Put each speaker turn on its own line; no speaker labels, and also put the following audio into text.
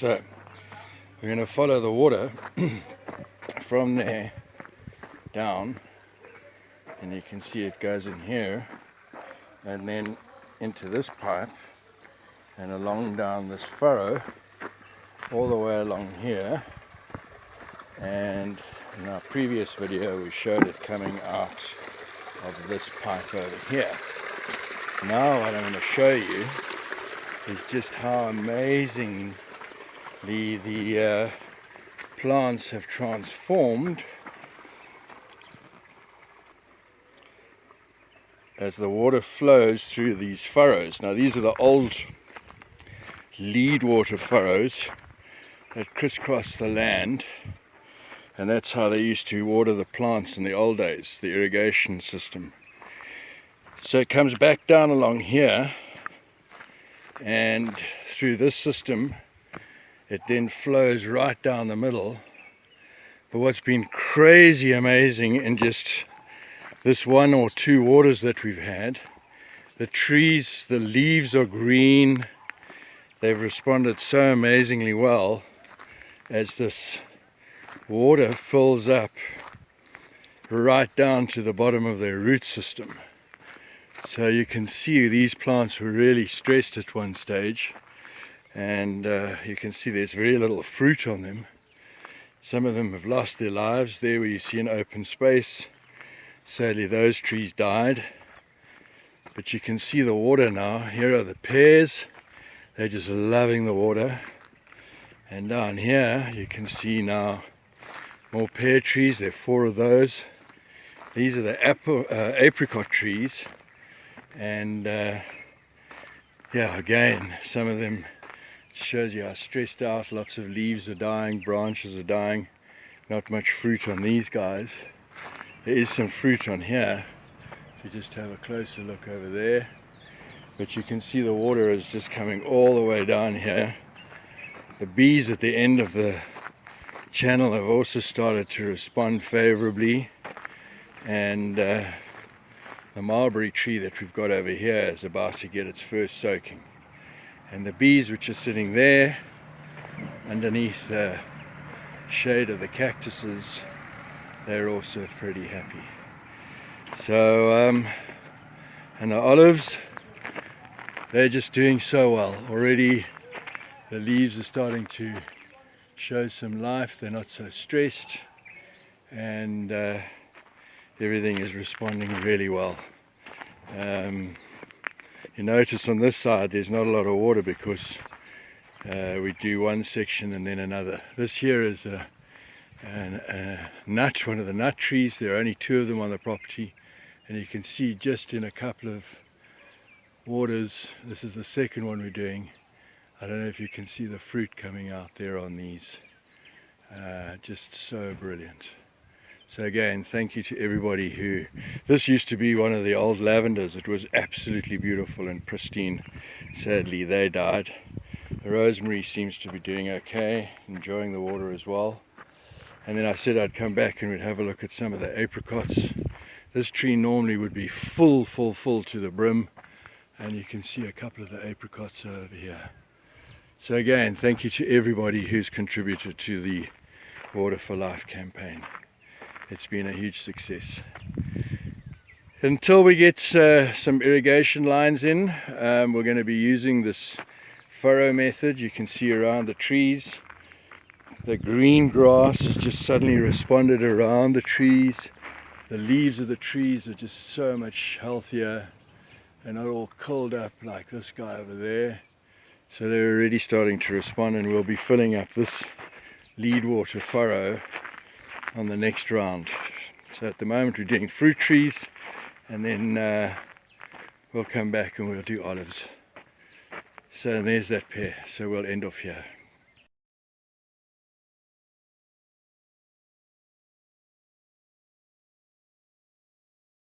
So we're going to follow the water from there down, and you can see it goes in here and then into this pipe and along down this furrow all the way along here. And in our previous video we showed it coming out of this pipe over here. Now what I'm going to show you is just how amazing the plants have transformed as the water flows through these furrows. Now these are the old lead water furrows that crisscross the land, and that's how they used to water the plants in the old days, the irrigation system. So it comes back down along here, and through this system it then flows right down the middle. But what's been crazy amazing in just this one or two waters that we've had, the trees, the leaves are green. They've responded so amazingly well as this water fills up right down to the bottom of their root system. So you can see these plants were really stressed at one stage, and you can see there's very little fruit on them. Some of them have lost their lives. There where you see an open space, sadly those trees died. But you can see the water now. Here are the pears. They're just loving the water. And down here you can see now more pear trees. There are 4 of those. These are the apricot trees. And yeah, again, some of them shows you how stressed out. Lots of leaves are dying, branches are dying. Not much fruit on these guys. There is some fruit on here. If you just have a closer look over there. But you can see the water is just coming all the way down here. The bees at the end of the channel have also started to respond favorably. And the mulberry tree that we've got over here is about to get its first soaking. And the bees which are sitting there underneath the shade of the cactuses, they're also pretty happy. So and the olives, they're just doing so well. Already the leaves are starting to show some life. They're not so stressed, and everything is responding really well. You notice on this side there's not a lot of water because we do one section and then another. This here is a nut, one of the nut trees. There are only 2 of them on the property, and you can see just in a couple of waters, this is the second one we're doing. I don't know if you can see the fruit coming out there on these. Just so brilliant. So again, thank you to everybody who... This used to be one of the old lavenders. It was absolutely beautiful and pristine. Sadly, they died. The rosemary seems to be doing okay, enjoying the water as well. And then I said I'd come back and we'd have a look at some of the apricots. This tree normally would be full to the brim, and you can see a couple of the apricots over here. So again, thank you to everybody who's contributed to the Water for Life campaign. It's been a huge success. Until we get some irrigation lines in, we're going to be using this furrow method. You can see around the trees, the green grass has just suddenly responded around the trees. The leaves of the trees are just so much healthier. They're not all curled up like this guy over there. So they're already starting to respond, and we'll be filling up this lead water furrow on the next round. So at the moment we're doing fruit trees, and then we'll come back and we'll do olives. So there's that pear. So we'll end off here.